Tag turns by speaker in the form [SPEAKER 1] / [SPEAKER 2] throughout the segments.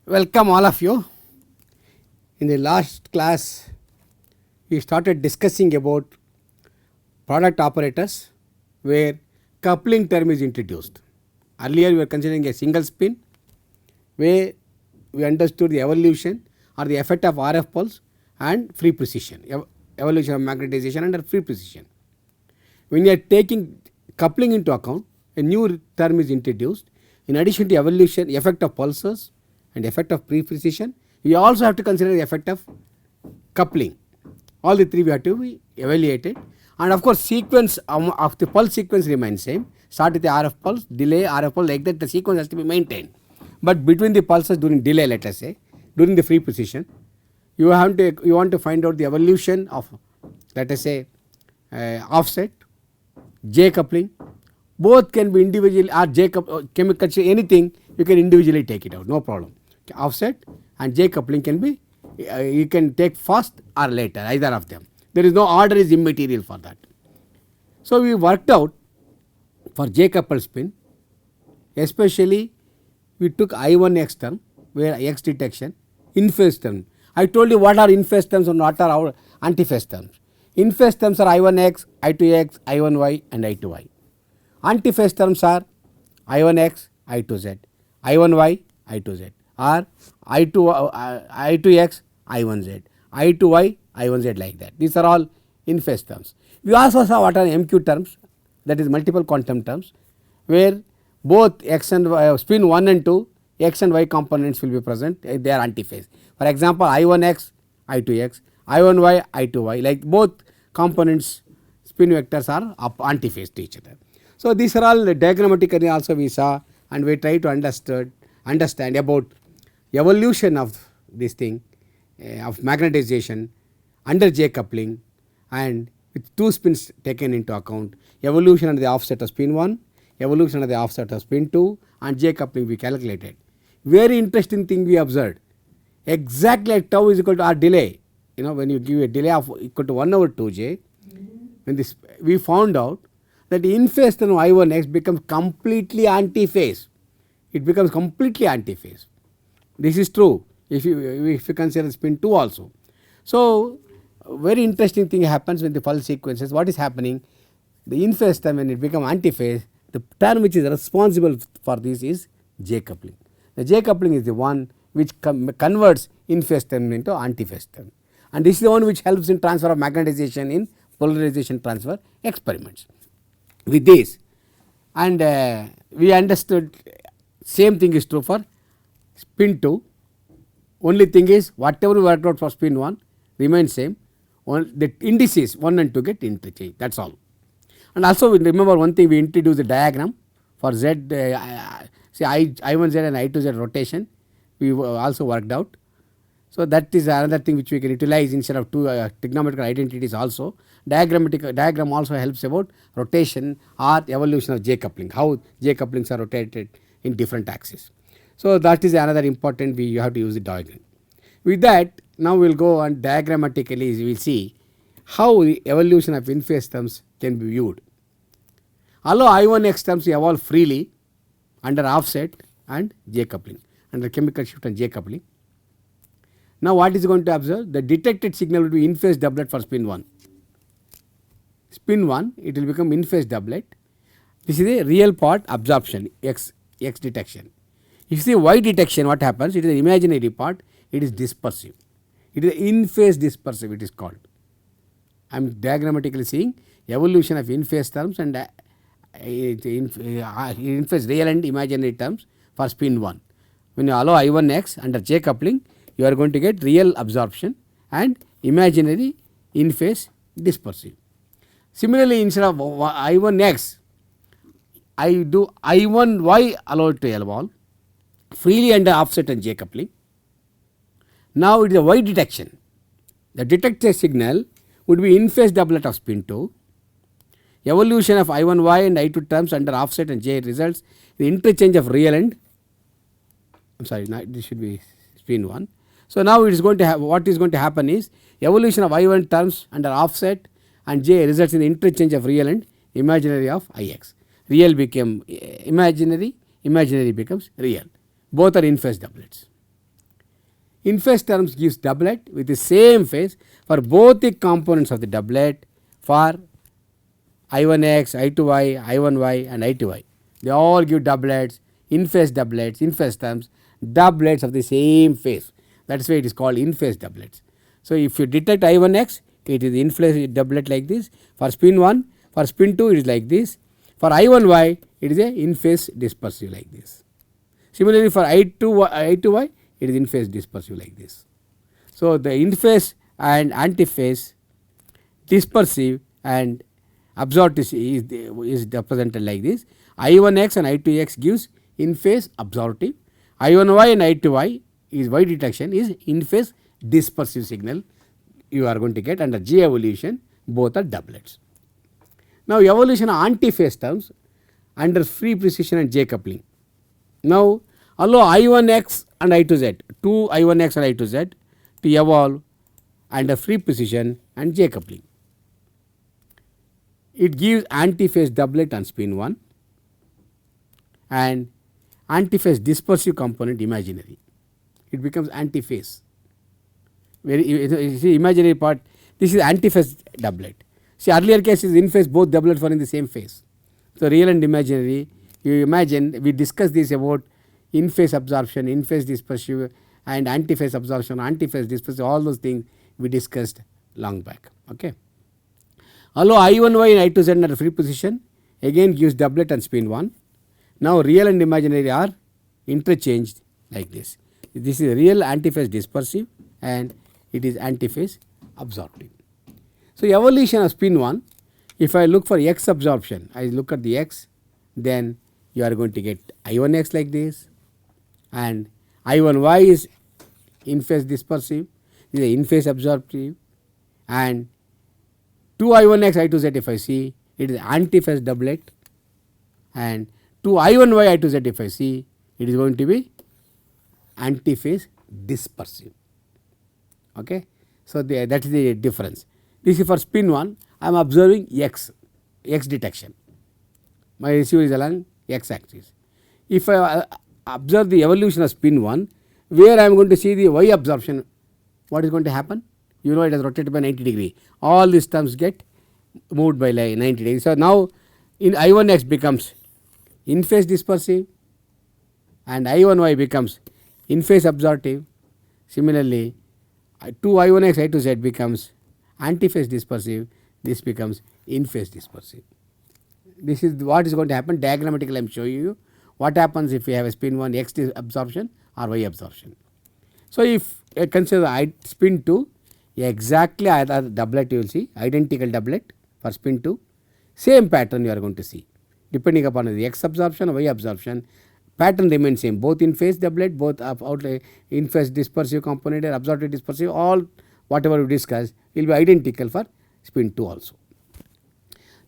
[SPEAKER 1] Welcome all of you. In the last class, we started discussing about product operators where coupling term is introduced. Earlier we were considering a single spin where we understood the evolution or the effect of RF pulse and free precision, evolution of magnetization under free precision. When you are taking coupling into account, a new term is introduced. In addition to evolution, effect of pulses and effect of free precision, we also have to consider the effect of coupling. All the three we have to be evaluated, and of course sequence of the pulse sequence remains same. Start with the RF pulse, delay, RF pulse, like that the sequence has to be maintained. But between the pulses during delay, let us say, during the free precision, you want to find out the evolution of, let us say, offset, J coupling. Both can be individually, or J chemical, anything you can individually take it out, no problem. Offset and J coupling can be, you can take first or later, either of them. There is no order, is immaterial for that. So we worked out for J coupled spin, especially we took I1X term where X detection, in phase term. I told you what are in phase terms and what are our anti-phase terms. In phase terms are I1X, I2X, I1Y and I2Y. Anti-phase terms are I1X, I2Z, I1Y, I2Z, or I2X, I1Z, I2Y, I1Z, like that. These are all in phase terms. We also saw what are MQ terms, that is multiple quantum terms, where both X and Y, spin 1 and 2, X and Y components will be present, they are antiphase. For example, I1X, I2X, I1Y, I2Y, like both components spin vectors are antiphase to each other. So these are all diagrammatically also we saw, and we try to understand about evolution of this thing, of magnetization under J coupling, and with two spins taken into account, evolution of the offset of spin 1, evolution of the offset of spin 2, and J coupling we calculated. Very interesting thing we observed, exactly like tau is equal to R delay, when you give a delay of equal to 1/2J, when this we found out that in phase term I1X becomes completely antiphase. It becomes completely antiphase. This is true if you consider spin 2 also. So very interesting thing happens when the pulse sequences. What is happening? The in phase term, when it becomes antiphase, the term which is responsible for this is J coupling. The J coupling is the one which converts in phase term into antiphase term, and this is the one which helps in transfer of magnetization in polarization transfer experiments. With this, and we understood same thing is true for spin 2. Only thing is whatever we worked out for spin 1 remains same. The indices 1 and 2 get interchanged, that is all. And also we remember one thing, we introduced the diagram for Z, say I1Z and I2Z rotation, we also worked out. So that is another thing which we can utilize instead of two trigonometrical identities also. Diagram also helps about rotation or evolution of J coupling, how J couplings are rotated in different axes. So that is another important, you have to use the diagram. With that, now we will go on diagrammatically, we will see how the evolution of in phase terms can be viewed. Allow I1X terms to evolve freely under offset and J coupling, under chemical shift and J coupling. Now what is going to observe? The detected signal will be in phase doublet for spin 1. Spin 1, it will become in phase doublet. This is a real part absorption, X detection. If you see Y detection, what happens? It is an imaginary part, it is dispersive. It is in phase dispersive, it is called. I am diagrammatically seeing evolution of in phase terms and in phase real and imaginary terms for spin 1. When you allow I1X under J coupling, you are going to get real absorption and imaginary in phase dispersive. Similarly, instead of I1X, I do I1Y allowed to evolve freely under offset and J coupling. Now it is a Y detection. The detected signal would be in phase doublet of spin 2. Evolution of I1Y and I2 terms under offset and J results the interchange of real and, this should be spin 1. So now it is going to what is going to happen is evolution of I1 terms under offset and J results in the interchange of real and imaginary of Ix. Real became imaginary, imaginary becomes real. Both are in phase doublets. In phase terms gives doublet with the same phase for both the components of the doublet for I1x, I2y, I1y and I2y. They all give doublets, in phase terms, doublets of the same phase. That is why it is called in phase doublets. So, if you detect I1x, it is in phase doublet like this. For spin 1, for spin 2 it is like this. For I1y it is a in phase dispersive like this. Similarly, for I2y it is in phase dispersive like this. So, the in phase and antiphase, dispersive and absorptive is represented like this. I1x and I2x gives in phase absorptive, I1y and I2y is Y detection is in phase dispersive signal you are going to get under J evolution, both are doublets. Now, evolution of antiphase terms under free precision and J coupling. Now, allow I1x and I2z, two I1x and I2z to evolve under free precision and J coupling. It gives antiphase doublet on spin 1 and antiphase dispersive component imaginary. It becomes antiphase. You see imaginary part, this is antiphase doublet. See, earlier case is in phase, both doublets were in the same phase. So, real and imaginary, you imagine we discussed this about in phase absorption, in phase dispersive and antiphase absorption, antiphase dispersive, all those things we discussed long back. Okay. Allow I1y and I2z under free position, again gives doublet and spin 1. Now, real and imaginary are interchanged like this. This is real antiphase dispersive and it is antiphase absorptive. So, evolution of spin 1, if I look for x absorption, I look at the x, then you are going to get I1x like this and I1y is in phase dispersive, this is in phase absorptive and 2 I1x I2z if I see it is antiphase doublet and 2 I1y I2z if I see it is going to be antiphase dispersive. Okay. So, that is the difference. This is for spin 1, I am observing x detection, my receiver is along x axis. If I observe the evolution of spin 1, where I am going to see the y absorption, what is going to happen? You know, it has rotated by 90 degree, all these terms get moved by like 90 degrees. So, now in I1x becomes in phase dispersive and I1y becomes in phase absorptive. Similarly, 2 I1x I2z becomes antiphase dispersive, this becomes in phase dispersive. This is what is going to happen diagrammatically. I am showing you what happens if you have a spin 1 x absorption or y absorption. So, if I consider spin 2, exactly either doublet you will see, identical doublet for spin 2, same pattern you are going to see depending upon the x absorption or y absorption, pattern remains same, both in phase doublet, both in phase dispersive component or absorptive dispersive, all whatever we discussed will be identical for spin 2 also.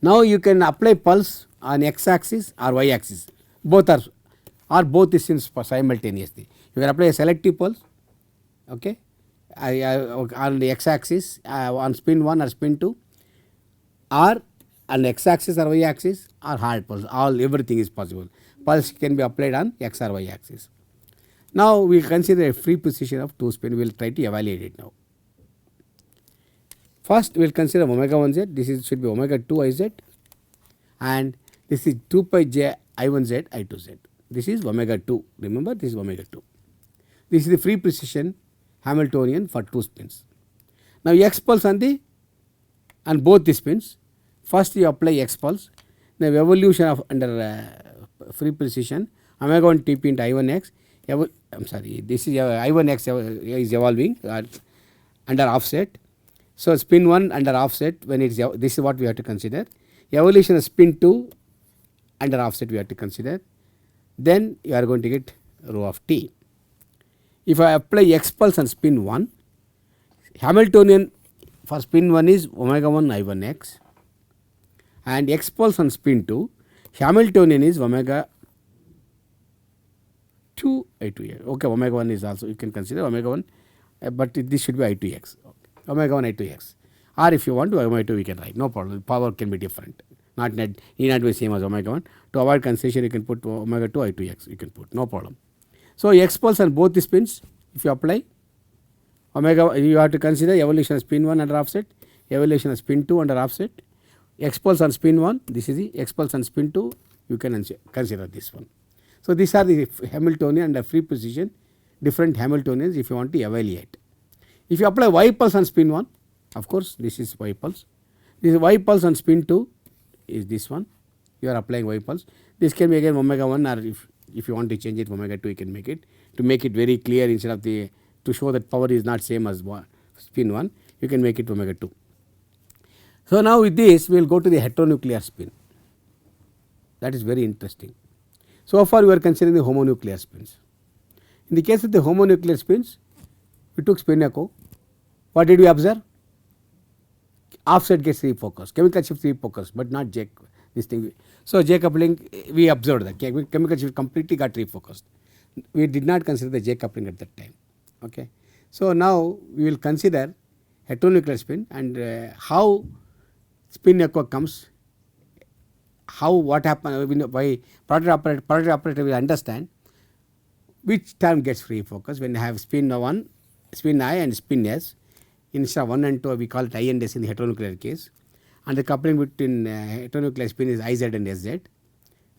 [SPEAKER 1] Now, you can apply pulse on x axis or y axis, both are or both is simultaneously. You can apply a selective pulse, okay, on the x axis on spin 1 or spin 2 or on x axis or y axis or hard pulse, all everything is possible. Pulse can be applied on x or y axis. Now, we consider a free position of 2 spin, we will try to evaluate it now. First, we will consider omega 1 z, this is should be omega 2 I z and this is 2 pi j I1 z I2 z. This is omega 2, remember this is omega 2. This is the free precision Hamiltonian for 2 spins. Now, x pulse on both the spins. First, you apply x pulse. Now, evolution of under free precision omega 1 Tp into I1x. I am sorry, this is I1x is evolving under offset. So, spin 1 under offset when it is this is what we have to consider. Evolution of spin 2 under offset we have to consider. Then you are going to get rho of t. If I apply x pulse on spin 1, Hamiltonian for spin 1 is omega 1 I1x and x pulse on spin 2, Hamiltonian is omega 2 I2x. Okay, omega 1 is also you can consider omega 1, but this should be I2x, okay. Omega 1 I2x, or if you want to omega 2 we can write, no problem, power can be different, need not be same as omega 1. To avoid confusion you can put omega 2 I2x, you can put, no problem. So, x pulse on both the spins if you apply, omega, you have to consider evolution of spin 1 under offset, evolution of spin 2 under offset, x pulse on spin 1, this is the x pulse on spin 2, you can consider this one. So, these are the Hamiltonian and the free precision different Hamiltonians if you want to evaluate. If you apply y pulse on spin 1, of course, this is y pulse. This is y pulse on spin 2 is this one, you are applying y pulse. This can be again omega 1, or if you want to change it omega 2, you can make it, to make it very clear instead of the, to show that power is not same as spin 1, you can make it omega 2. So, now with this we will go to the heteronuclear spin, that is very interesting. So far we are considering the homonuclear spins. In the case of the homonuclear spins, we took spin echo. What did we observe? Offset gets refocused, chemical shift refocused, but not J, this thing. So, J coupling, we observed that chemical shift completely got refocused. We did not consider the J coupling at that time. Okay. So, now we will consider heteronuclear spin and how spin echo comes, how what happens by product operator will understand which term gets free focus when you have spin 1, spin I and spin S. Instead of 1 and 2 we call it I and S in the heteronuclear case, and the coupling between heteronuclear spin is IZ and SZ.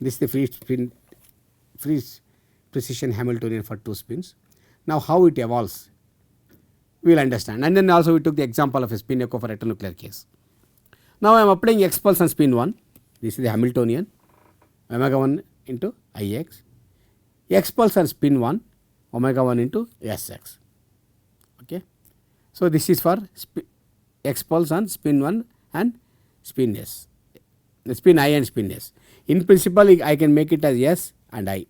[SPEAKER 1] This is the free precision Hamiltonian for 2 spins. Now, how it evolves we will understand, and then also we took the example of a spin echo for heteronuclear case. Now, I am applying x pulse on spin 1, this is the Hamiltonian omega 1 into Ix, x pulse on spin 1 omega 1 into Sx. Okay. So, this is for x pulse on spin 1 and spin S, spin I and spin S. In principle, I can make it as S and I,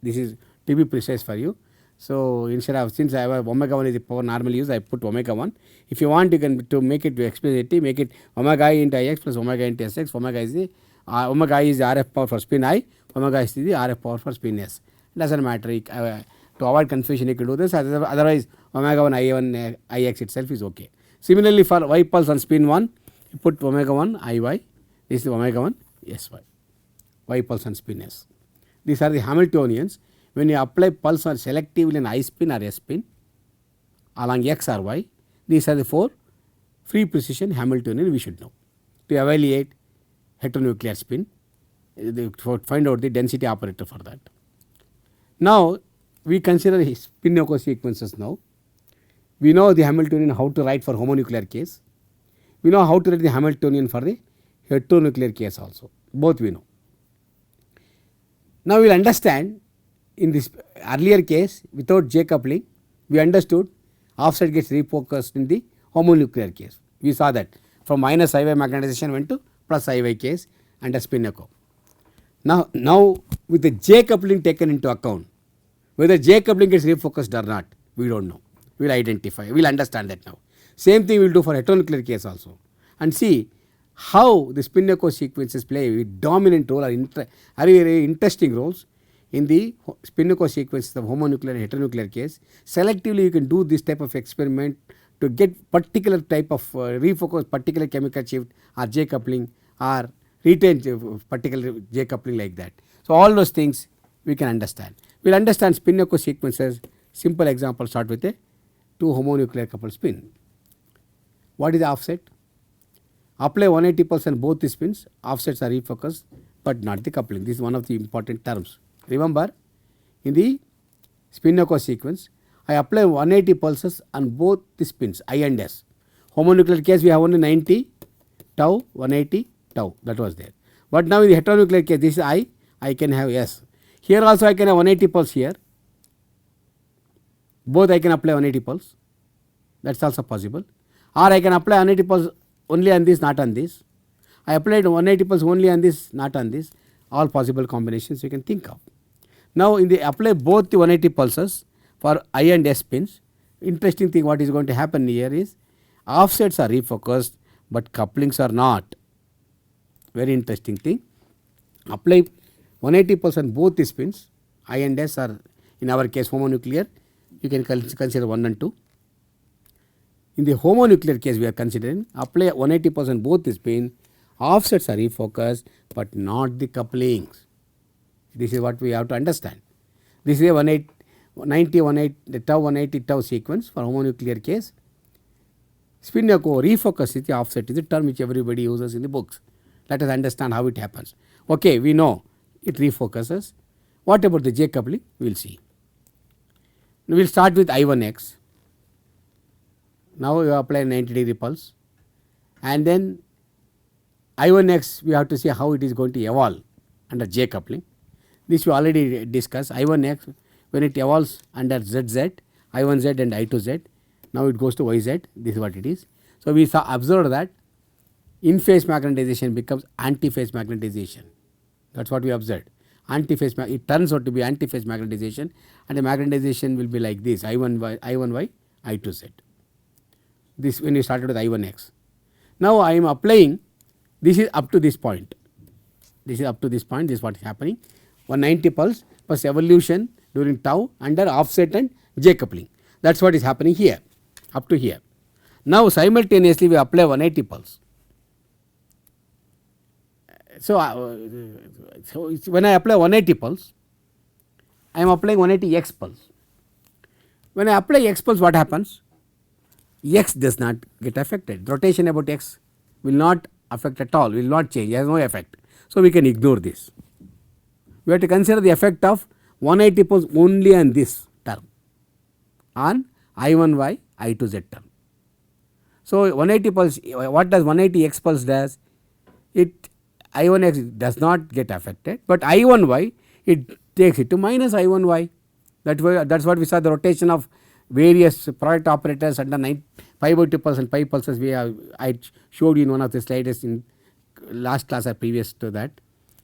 [SPEAKER 1] this is to be precise for you. So, instead of, since I have omega 1 is the power normally used, I put omega 1. If you want, you can, to make it to explicitly, make it omega I into Ix plus omega into Sx. Omega is the omega I is the RF power for spin I, omega is the RF power for spin S. It does not matter, to avoid confusion you can do this, otherwise omega 1 I1 Ix itself is okay. Similarly, for y pulse on spin 1, you put omega 1 Iy, this is omega 1 Sy, y pulse on spin S. These are the Hamiltonians. When you apply pulse on selectively in I spin or S spin along x or y, these are the 4 free precision Hamiltonian we should know to evaluate heteronuclear spin, find out the density operator for that. Now, we consider spin echo sequences now. We know the Hamiltonian how to write for homonuclear case. We know how to write the Hamiltonian for the heteronuclear case also. Both we know. Now, we will understand in this earlier case without J coupling, we understood offset gets refocused in the homonuclear case. We saw that from minus Iy magnetization went to plus Iy case and a spin echo. Now with the J coupling taken into account, whether J coupling gets refocused or not, we do not know. We will identify, we will understand that now. Same thing we will do for heteronuclear case also, and see how the spin echo sequences play a dominant role or very interesting roles in the spin echo sequences of homonuclear and heteronuclear case. Selectively you can do this type of experiment to get particular type of refocus, particular chemical shift or J coupling or retain particular J coupling like that. So, all those things we can understand. We will understand spin echo sequences. Simple example, start with a 2 homonuclear coupled spin. What is the offset? Apply 180 pulse on both the spins, offsets are refocused, but not the coupling. This is one of the important terms. Remember, in the spin echo sequence, I apply 180 pulses on both the spins I and S. Homonuclear case we have only 90 tau, 180 tau, that was there. But now in the heteronuclear case, this is I can have S. Here also I can have 180 pulse here. Both I can apply 180 pulse, that is also possible. Or I can apply 180 pulse only on this, not on this. I applied 180 pulse only on this, not on this. All possible combinations you can think of. Now, in the apply both the 180 pulses for I and S spins. Interesting thing what is going to happen here is offsets are refocused, but couplings are not. Very interesting thing. Apply 180 pulse on both the spins. I and S are in our case homonuclear. You can consider 1 and 2. In the homonuclear case we are considering, apply 180 pulse on both the spin. Offsets are refocused, but not the couplings. This is what we have to understand. This is a 90, 180, the tau 180 tau sequence for homonuclear case. Spin refocus is the offset is the term which everybody uses in the books. Let us understand how it happens. Okay, we know it refocuses. What about the J coupling? We will see. We will start with I1x. Now you apply 90-degree pulse, and then I1x we have to see how it is going to evolve under J coupling. This we already discussed. I1x when it evolves under ZZ, I1z and I2z, now it goes to YZ. This is what it is. So, we observed that in phase magnetization becomes anti-phase magnetization. That is what we observed. Anti-phase, it turns out to be anti-phase magnetization, and the magnetization will be like this: I1y, I2z. This when we started with I1x. Now, I am applying. This is up to this point. This is up to this point. This is what is happening. 190 pulse plus evolution during tau under offset and J coupling. That is what is happening here, up to here. Now, simultaneously we apply 180 pulse. So, when I apply 180 pulse, I am applying 180 x pulse. When I apply x pulse, what happens? X does not get affected. Rotation about x will not affect at all, will not change, has no effect. So, we can ignore this. We have to consider the effect of 180 pulse only on this term, on I1y, I2z term. So, 180 pulse, what does 180 x pulse does? It I1x does not get affected, but I1y it takes it to minus I1y. That is what we saw, the rotation of various product operators under 5/2 and 5 pulses. I showed you in one of the slides in last class or previous to that.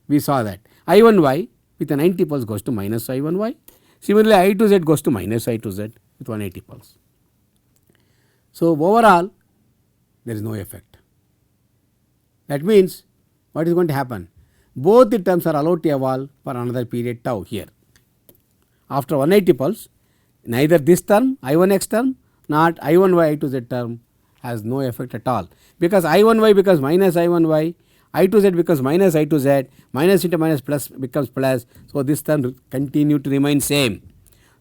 [SPEAKER 1] We saw that I1y with a 90 pulse goes to minus I1y. Similarly, I2z goes to minus I2z with 180 pulse. So, overall there is no effect. That means what is going to happen? Both the terms are allowed to evolve for another period tau here. After 180 pulse, neither this term I1x term nor I1y I2z term has no effect at all, because I1y becomes minus I1y, I2z becomes minus I2z, minus into minus plus becomes plus. So, this term continue to remain same.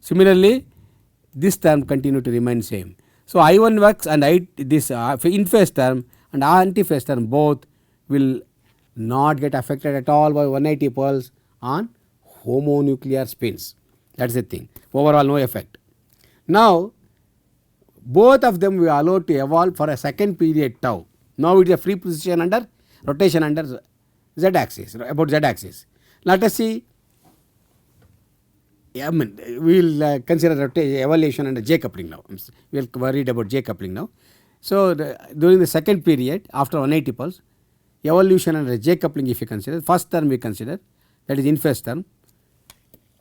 [SPEAKER 1] Similarly, this term continue to remain same. So, I1x and this in phase term and anti phase term both will not get affected at all by 180 pulse on homonuclear spins. That is the thing. Overall no effect. Now, both of them we are allowed to evolve for a second period tau. Now, it is a free position under rotation under z axis, about z axis. Let us see, we will consider evolution under J coupling now. We are worried about J coupling now. So, during the second period after 180 pulse, evolution under J coupling if you consider, first term we consider, that is in phase term.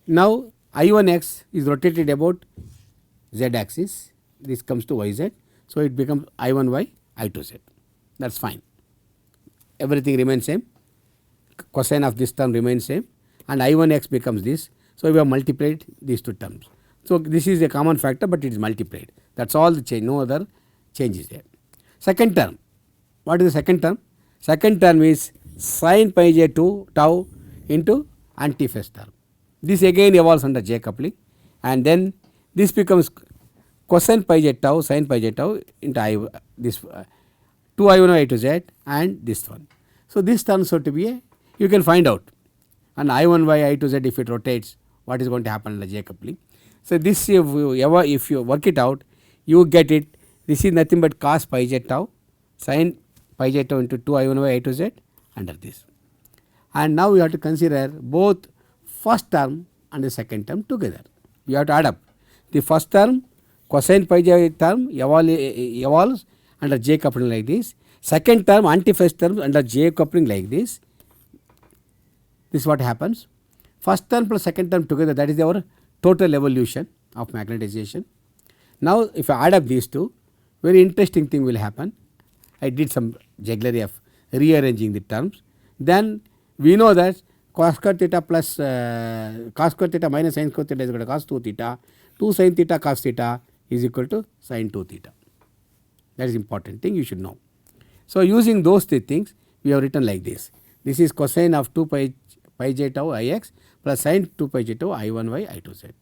[SPEAKER 1] Now, I1x is rotated about z axis, this comes to yz. So, it becomes I1y, I2z, that is fine. Everything remains same, cosine of this term remains same, and I1x becomes this. So, we have multiplied these two terms. So, this is a common factor, but it is multiplied, that is all the change, no other change is there. Second term, what is the second term? Second term is sin pi j2 tau into antiphase term. This again evolves under J coupling, and then this becomes cosine pi j tau sin pi j tau into this 2 I1y I2z and this one. So, this turns out to be a, you can find out, and I1y I2z if it rotates, what is going to happen under J coupling. So, this if you work it out, you get it. This is nothing but cos pi j tau sin pi j tau into 2 I1y I2z under this. And now we have to consider both first term and the second term together. We have to add up. The first term cosine pi j term evolves under J coupling like this. Second term antiphase term under J coupling like this. This is what happens. First term plus second term together, that is our total evolution of magnetization. Now, if I add up these two, very interesting thing will happen. I did some jugglery of rearranging the terms. Then we know that cos square theta plus cos square theta minus sin square theta is equal to cos 2 theta, 2 sin theta cos theta is equal to sin 2 theta. That is important thing you should know. So, using those three things we have written like this. This is cosine of 2 pi j tau ix plus sin 2 pi j tau I1y I2z.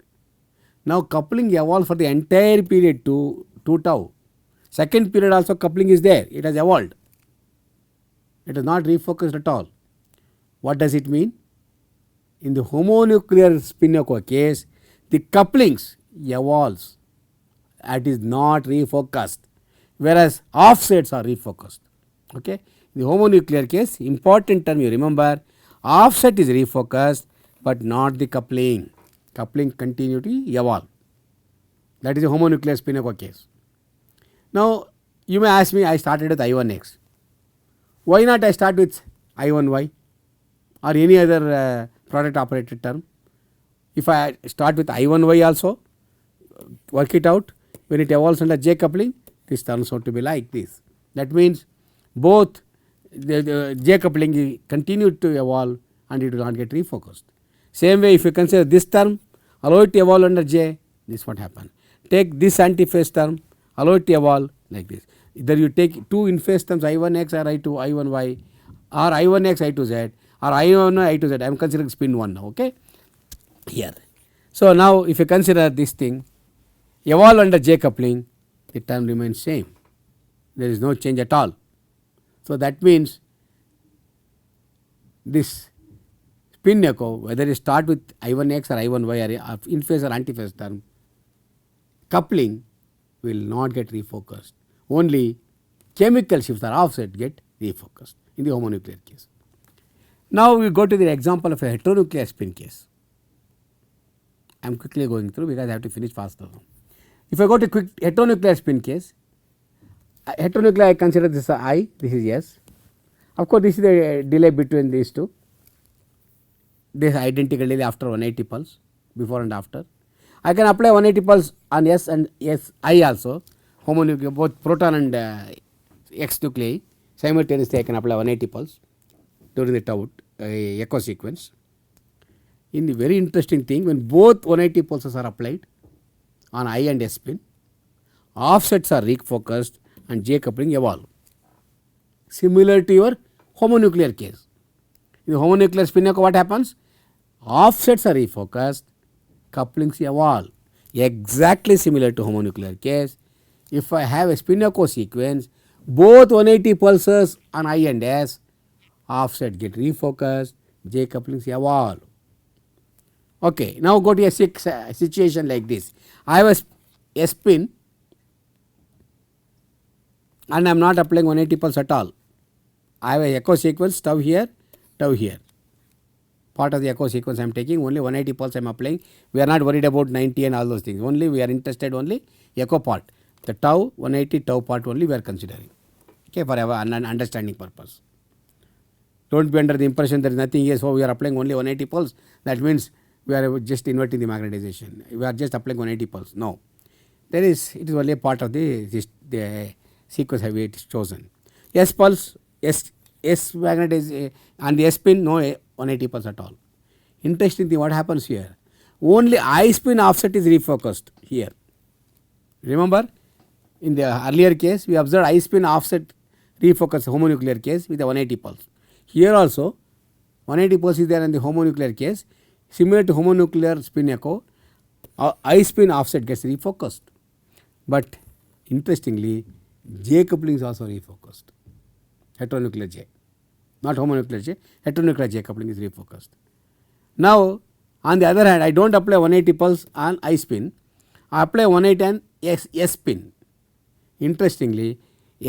[SPEAKER 1] Now coupling evolved for the entire period to 2 tau. Second period also coupling is there, it has evolved. It is not refocused at all. What does it mean? In the homonuclear spin echo case, the couplings evolves. That is not refocused, whereas offsets are refocused. Okay. In the homonuclear case, important term you remember, offset is refocused, but not the coupling. Coupling continue to evolve. That is a homonuclear spin echo case. Now you may ask me, I started with I1x. Why not I start with I1y or any other product operated term? If I start with I1y also, work it out, when it evolves under J coupling, this turns out to be like this. That means both the J coupling continued to evolve and it will not get refocused. Same way, if you consider this term, allow it to evolve under J, this is what happened. Take this antiphase term, allow it to evolve like this. Either you take two in phase terms I1x or I2, I1y, or I1x, I2z, or I1y, I2z. I am considering spin 1 now, okay, here. So now if you consider this thing, evolve under J coupling, the term remains same. There is no change at all. So that means this spin echo, whether you start with I1x or I1y or in phase or antiphase term, coupling will not get refocused. Only chemical shifts or offset get refocused in the homonuclear case. Now we go to the example of a heteronuclear spin case. I am quickly going through because I have to finish faster. If I go to quick heteronuclear spin case, heteronuclear I consider this I, this is S. Of course, this is the delay between these two. This identical delay after 180 pulse, before and after. I can apply 180 pulse on S and S I also, homonuclear, both proton and X nuclei. Simultaneously I can apply 180 pulse during the tau echo sequence. In the very interesting thing, when both 180 pulses are applied on I and S spin, offsets are refocused and J coupling evolve. Similar to your homonuclear case. In the homonuclear spin echo, what happens? Offsets are refocused, couplings evolve. Exactly similar to homonuclear case. If I have a spin echo sequence, both 180 pulses on I and S, offset get refocused, J couplings evolve. Okay, now go to a situation like this. I have a spin and I am not applying 180 pulse at all. I have a echo sequence, tau here, tau here. Part of the echo sequence I am taking, only 180 pulse I am applying. We are not worried about 90 and all those things. Only we are interested only echo part. The tau 180 tau part only we are considering. Okay, for our understanding purpose. Don't be under the impression there is nothing here, so we are applying only 180 pulse. That means we are just inverting the magnetization. We are just applying 180 pulse. No, there is, it is only a part of the sequence have it chosen. S pulse, S magnetization and the S spin, no 180 pulse at all. Interesting thing, what happens here? Only I spin offset is refocused here. Remember, in the earlier case, we observed I spin offset refocus homonuclear case with a 180 pulse. Here also, 180 pulse is there in the homonuclear case. Similar to homonuclear spin echo, I spin offset gets refocused. But interestingly, J coupling is also refocused. Heteronuclear J, not homonuclear J, heteronuclear J coupling is refocused. Now, on the other hand, I do not apply 180 pulse on I spin, I apply 180 on S spin. Interestingly,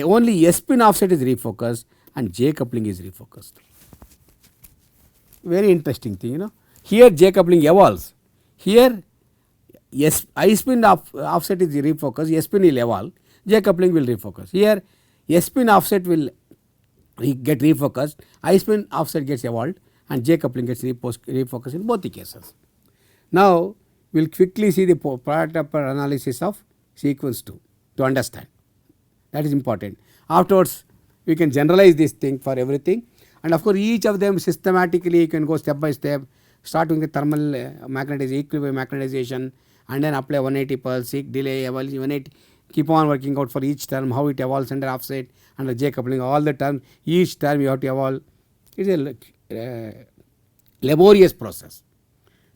[SPEAKER 1] only S spin offset is refocused and J coupling is refocused. Very interesting thing, you know. Here J coupling evolves. Here I spin offset is refocused, S spin will evolve, J coupling will refocus. Here S spin offset will get refocused, I spin offset gets evolved and J coupling gets refocused in both the cases. Now we will quickly see the product analysis of sequence 2 to understand. That is important. Afterwards we can generalize this thing for everything, and of course each of them systematically you can go step by step, starting with thermal magnetization, equilibrium magnetization, and then apply 180 pulse, seek delay, evolve 180, keep on working out for each term how it evolves under offset, under J coupling, all the term, each term you have to evolve. It is a laborious process.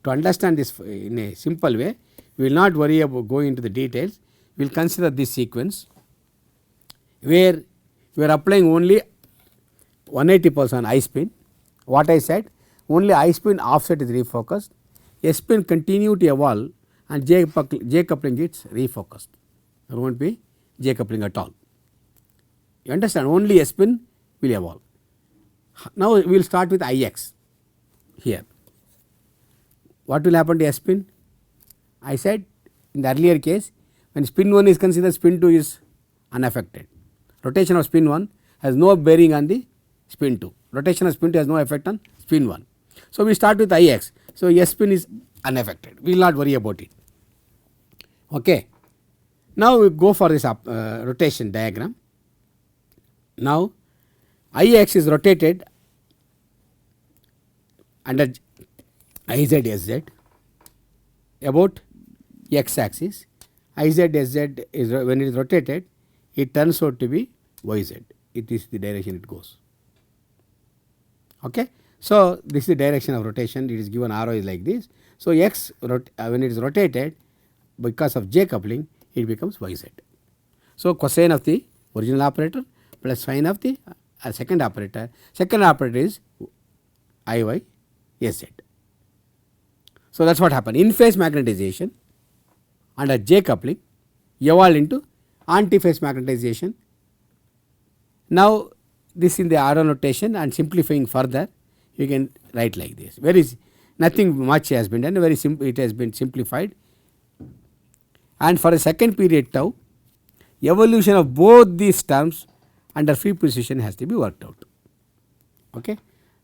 [SPEAKER 1] To understand this in a simple way, We will not worry about going into the details. We will consider this sequence where we are applying only 180 pulse on I spin. What I said, only I spin offset is refocused, S spin continue to evolve and J coupling gets refocused. There won't be J coupling at all. You understand, only S spin will evolve. Now we will start with IX here. What will happen to S spin? I said in the earlier case, when spin 1 is considered, spin 2 is unaffected. Rotation of spin 1 has no bearing on the spin 2. Rotation of spin 2 has no effect on spin 1. So we start with IX. So S spin is unaffected. We will not worry about it. Okay. Now we go for this rotation diagram. Now IX is rotated under IZSZ about x axis. IZSZ is when it is rotated, it turns out to be YZ. It is the direction it goes. Okay. So this is the direction of rotation. It is given arrow is like this. So x when it is rotated, because of J coupling, it becomes YZ. So cosine of the original operator plus sine of the second operator. Second operator is IYSZ. So that's what happened. In phase magnetization under J coupling evolved into anti-phase magnetization. Now this in the arrow notation, and simplifying further, you can write like this. Nothing much has been done. Very simple. It has been simplified. And for a second period tau, evolution of both these terms under free position has to be worked out. Okay.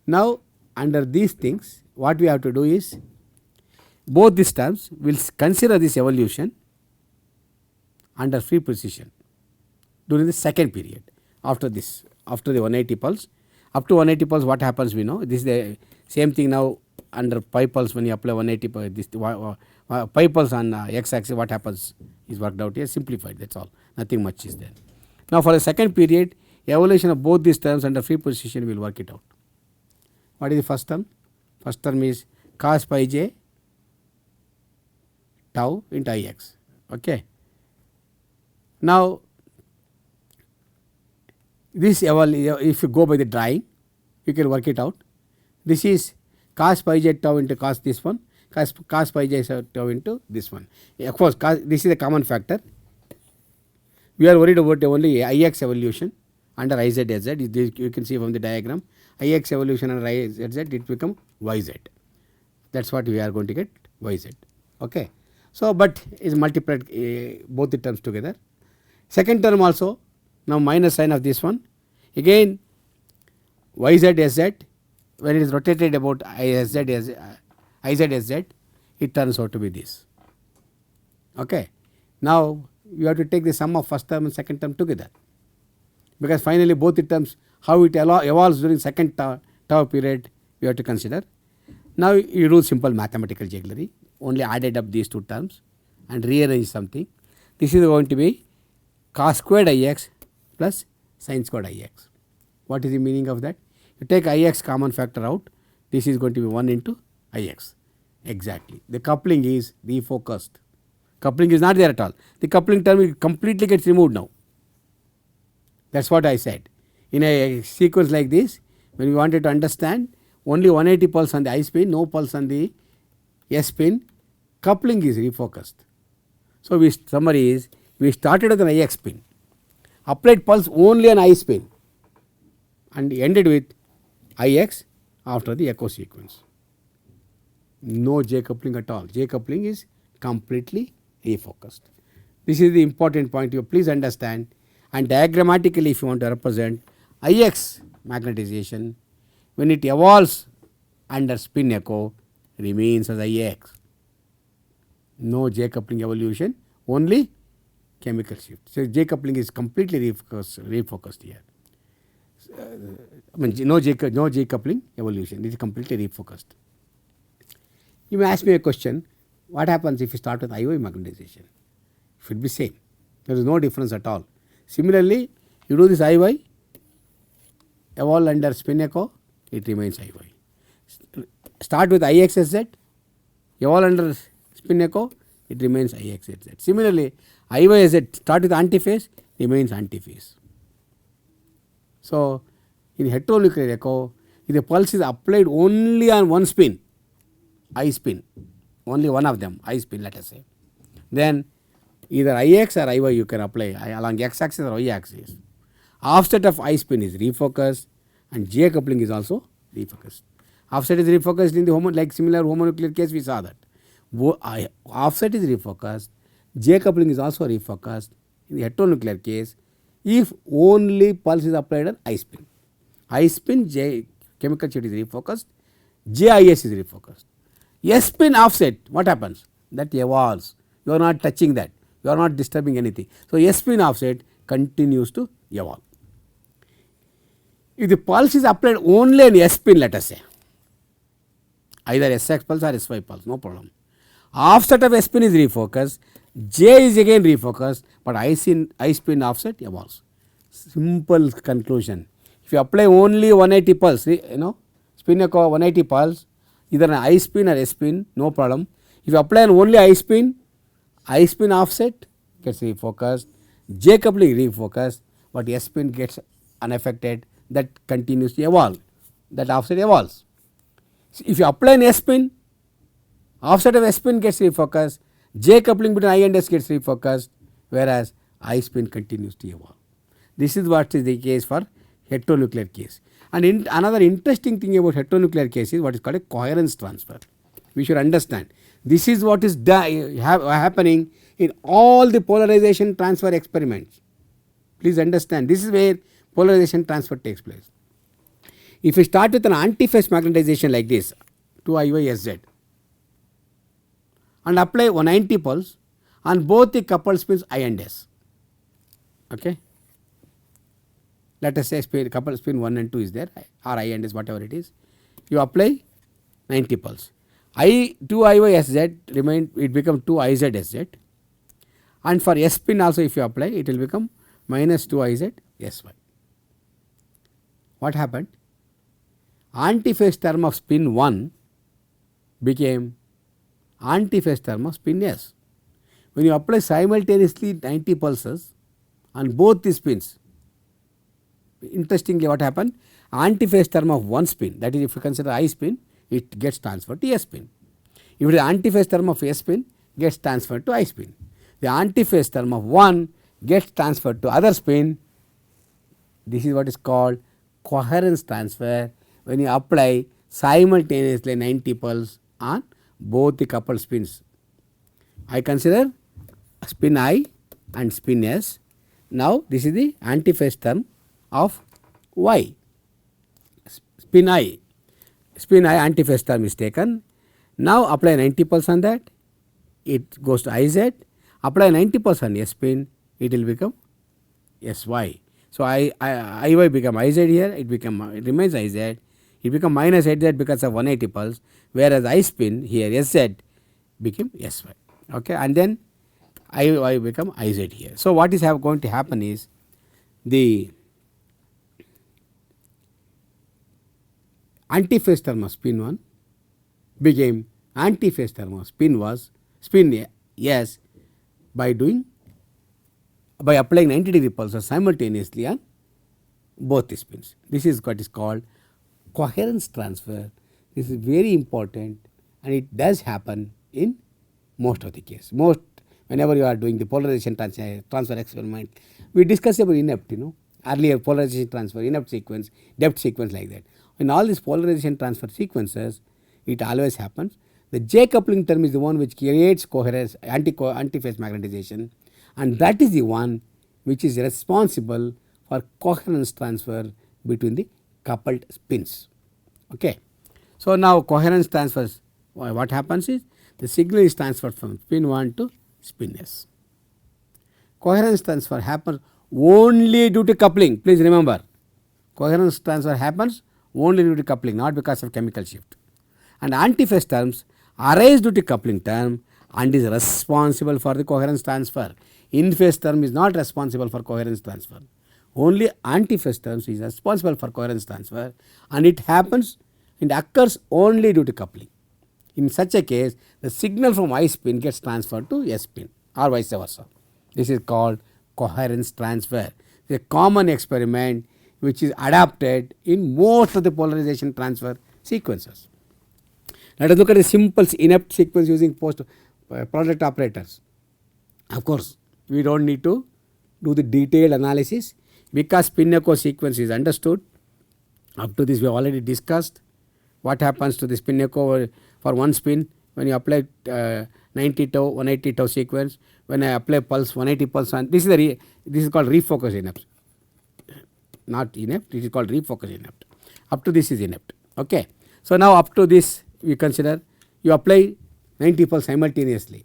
[SPEAKER 1] Now under these things, what we have to do is, both these terms will consider this evolution under free position during the second period. After this, after the 180 pulse, up to 180 pulse, what happens we know. This is the same thing now under pi pulse. When you apply 180 pulse, this pi pulse on x axis, what happens is worked out here, simplified, that is all, nothing much is there. Now for the second period, evolution of both these terms under free position we will work it out. What is the first term? First term is cos pi j tau into Ix. Okay. Now this if you go by the drawing, you can work it out. This is cos pi j tau into cos this one, cos pi j tau into this one. Of course, this is a common factor. We are worried about only Ix evolution under IZSZ. You can see from the diagram, Ix evolution under IZSZ, it become YZ. That is what we are going to get, YZ. Okay. So, but is multiplied both the terms together. Second term also, now minus sign of this one, again YZSZ, when it is rotated about IZSZ, it turns out to be this. Okay. Now you have to take the sum of first term and second term together, because finally both the terms, how it evolves during second tau period, you have to consider. Now you do simple mathematical jugglery, only added up these two terms and rearrange something. This is going to be cos squared Ix plus sin squared Ix. What is the meaning of that? You take Ix common factor out, this is going to be 1 into Ix. Exactly. The coupling is refocused. Coupling is not there at all. The coupling term completely gets removed now. That is what I said. In a sequence like this, when we wanted to understand, only 180 pulse on the I spin, no pulse on the S spin, coupling is refocused. So summary is, we started with an Ix spin, applied pulse only on I spin, and ended with Ix after the echo sequence. No J coupling at all. J coupling is completely refocused. This is the important point you please understand, and diagrammatically if you want to represent Ix magnetization, when it evolves under spin echo, remains as Ix. No J coupling evolution, only chemical shift. So J coupling is completely refocused here. No J coupling evolution, it is completely refocused. You may ask me a question, what happens if you start with IY magnetization? It should be same. There is no difference at all. Similarly, you do this IY, evolve under spin echo, it remains IY. Start with IXSZ, evolve under spin echo, it remains IXZ. Similarly, IYZ start with antiphase, remains antiphase. So, in heteronuclear echo, if the pulse is applied only on one spin, I spin, only one of them, I spin let us say, then either IX or IY you can apply along X axis or Y axis. Offset of I spin is refocused and J coupling is also refocused. Offset is refocused in the like similar homonuclear case we saw that. Offset is refocused, J coupling is also refocused in the heteronuclear case if only pulse is applied on I spin. I spin J chemical shift is refocused, JIS is refocused. S spin offset, what happens? That evolves. You are not touching that. You are not disturbing anything. So, S spin offset continues to evolve. If the pulse is applied only on S spin, let us say, either SX pulse or SY pulse, no problem. Offset of S spin is refocused, J is again refocused, but I spin offset evolves. Simple conclusion. If you apply only 180 pulse, spin echo 180 pulse, either an I spin or S spin, no problem. If you apply only I spin offset gets refocused, J coupling refocused, but S spin gets unaffected, that continues to evolve, that offset evolves. So, if you apply an S spin, offset of S spin gets refocused, J coupling between I and S gets refocused, whereas I spin continues to evolve. This is what is the case for heteronuclear case. And another interesting thing about heteronuclear case is what is called a coherence transfer. We should understand this is what is happening in all the polarization transfer experiments. Please understand, this is where polarization transfer takes place. If we start with an antiphase magnetization like this, 2IYSZ, and apply 190 pulse on both the coupled spins I and S. Okay. Let us say coupled spin 1 and 2 is there, or I and S, whatever it is. You apply 90 pulse. 2IYSZ remain, it becomes 2IZSZ, and for S spin also if you apply, it will become minus 2IZSY. What happened? Antiphase term of spin 1 became antiphase term of spin S. When you apply simultaneously 90 pulses on both the spins, interestingly what happened? Antiphase term of one spin, that is if you consider I spin, it gets transferred to S spin. If it is antiphase term of S spin, gets transferred to I spin. The antiphase term of 1 gets transferred to other spin. This is what is called coherence transfer when you apply simultaneously 90 pulse on both the coupled spins. I consider spin I and spin S. Now, this is the antiphase term of Y. Spin I antiphase term is taken. Now, apply 90 pulse on that, it goes to IZ. Apply 90 pulse on S spin, it will become SY. So, IY become IZ here, it remains IZ, it become minus ZZ because of 180 pulse, whereas I spin here SZ became SY. Okay, and then IY become IZ here. So, what is going to happen is the antiphase term of spin 1 became antiphase term of spin S by applying 90-degree pulses simultaneously on both the spins. This is what is called coherence transfer. This is very important and it does happen in most of the case. Whenever you are doing the polarization transfer experiment, we discuss about inept, earlier polarization transfer, inept sequence, depth sequence like that. In all these polarization transfer sequences, it always happens. The J coupling term is the one which creates coherence, antiphase magnetization, and that is the one which is responsible for coherence transfer between the coupled spins. Okay. So, now coherence transfers, what happens is the signal is transferred from spin 1 to spin S. Coherence transfer happens only due to coupling. Please remember, coherence transfer happens only due to coupling, not because of chemical shift. And antiphase terms arise due to coupling term and is responsible for the coherence transfer. In phase term is not responsible for coherence transfer. Only antiphase terms is responsible for coherence transfer, and it happens and occurs only due to coupling. In such a case, the signal from I spin gets transferred to S spin or vice versa. This is called coherence transfer. It is a common experiment which is adapted in most of the polarization transfer sequences. Let us look at a simple inept sequence using product operators. Of course, we do not need to do the detailed analysis because spin echo sequence is understood. Up to this we have already discussed what happens to the spin echo for one spin when you apply 90 tau 180 tau sequence, when I apply pulse 180 pulse on this is called refocus inept, not inept, it is called refocus inept. Up to this is inept. Okay. So, now up to this we consider you apply 90 pulse simultaneously,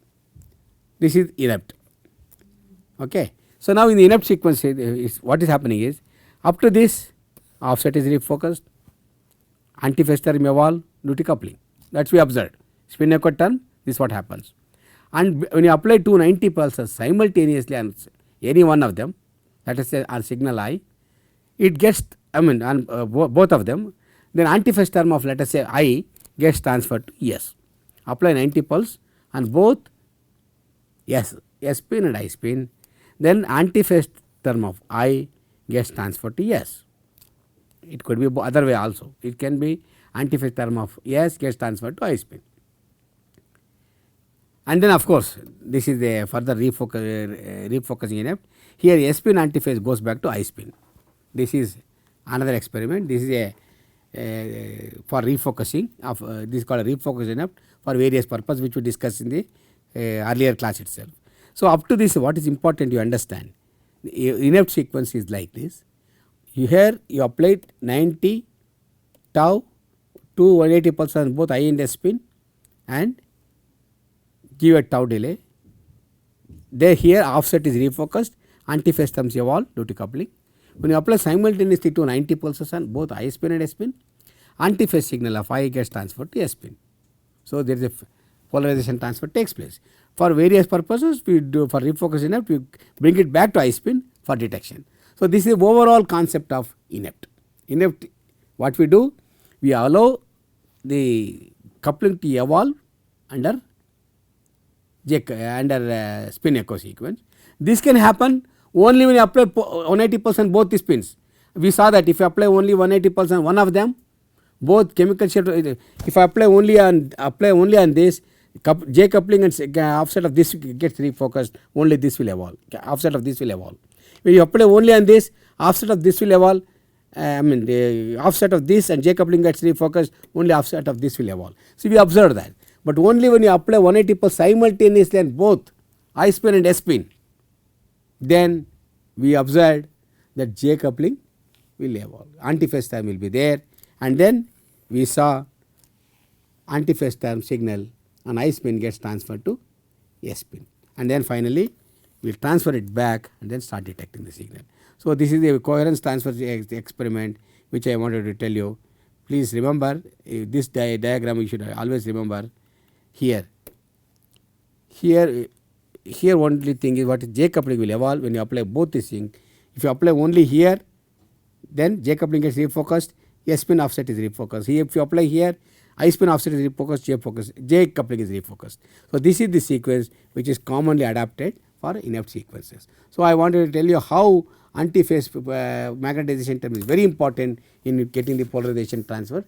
[SPEAKER 1] this is inept. Okay. So, now in the inept sequence what is happening is up to this offset is refocused, antiphase term evolve due to coupling, that is we observed. Spin echo term, this is what happens. And when you apply 290 pulses simultaneously on any one of them, let us say on signal I, it gets on both of them, then antiphase term of let us say I gets transferred to S. Apply 90 pulse on both S spin and I spin, then antiphase term of I gets transferred to S. It could be other way also, it can be antiphase term of S gets transferred to I spin. And then of course, this is a further refocusing inept. Here S spin antiphase goes back to I spin. This is another experiment. This is a for refocusing of this is called a refocus inept for various purpose which we discussed in the earlier class itself. So, up to this what is important you understand, the inept sequence is like this. Here you applied 90 tau to 180 pulse on both I and S spin and give a tau delay. There here offset is refocused, antiphase terms evolve due to coupling. When you apply simultaneously to 90 pulses on both I spin and S spin, antiphase signal of I gets transferred to S spin. So, there is a polarization transfer takes place. For various purposes we do for refocus inept, we bring it back to I spin for detection. So, this is the overall concept of inept. Inept, what we do, we allow the coupling to evolve under spin echo sequence. This can happen only when you apply 180% both the spins. We saw that if you apply only 180% one of them, both chemical shift, if I apply only on this, J coupling and offset of this gets refocused, only this will evolve, offset of this will evolve. When you apply only on this, offset of this will evolve, the offset of this and J coupling gets refocused, only offset of this will evolve. So, we observe that, but only when you apply 180% simultaneously on both I spin and S spin, then we observed that J coupling will evolve, antiphase term will be there, and then we saw antiphase term signal on I spin gets transferred to S spin, and then finally we will transfer it back and then start detecting the signal. So, this is a coherence transfer experiment which I wanted to tell you. Please remember this diagram you should always remember here. Here only thing is what is J coupling will evolve when you apply both these things. If you apply only here, then J coupling gets refocused, S spin offset is refocused. Here if you apply here, I spin offset is refocused, J coupling is refocused. So, this is the sequence which is commonly adapted for inept sequences. So, I wanted to tell you how antiphase magnetization term is very important in getting the polarization transfer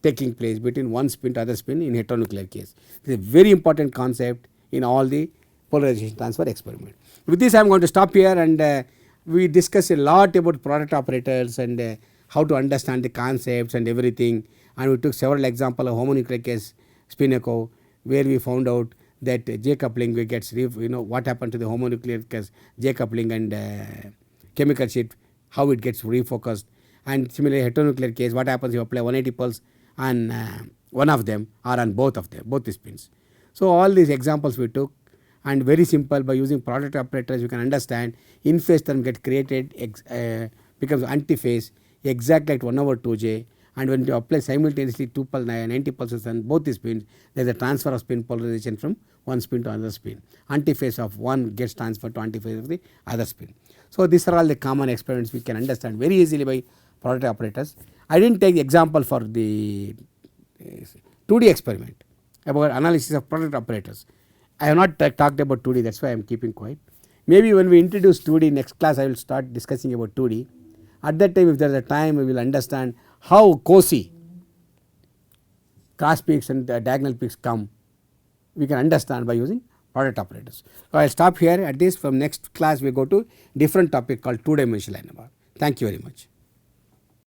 [SPEAKER 1] taking place between one spin to other spin in heteronuclear case. This is a very important concept in all the polarization transfer experiment. With this I am going to stop here, and we discussed a lot about product operators and how to understand the concepts and everything, and we took several examples of homonuclear case spin echo where we found out that J coupling gets what happened to the homonuclear case J coupling and chemical shift, how it gets refocused, and similarly heteronuclear case what happens if you apply 180 pulse on one of them or on both of them, both the spins. So, all these examples we took, and very simple, by using product operators you can understand in phase term get created becomes antiphase exactly at 1/2J, and when you apply simultaneously 90 pulses on both the spins, there is a transfer of spin polarization from one spin to another spin. Antiphase of one gets transferred to antiphase of the other spin. So, these are all the common experiments we can understand very easily by product operators. I did not take the example for the 2D experiment about analysis of product operators. I have not talked about 2D, that is why I am keeping quiet. Maybe when we introduce 2D, next class I will start discussing about 2D. At that time, if there is a time, we will understand how COSI, cross peaks and diagonal peaks come. We can understand by using product operators. So, I will stop here at this. From next class we go to different topic called 2-dimensional NMR. Thank you very much.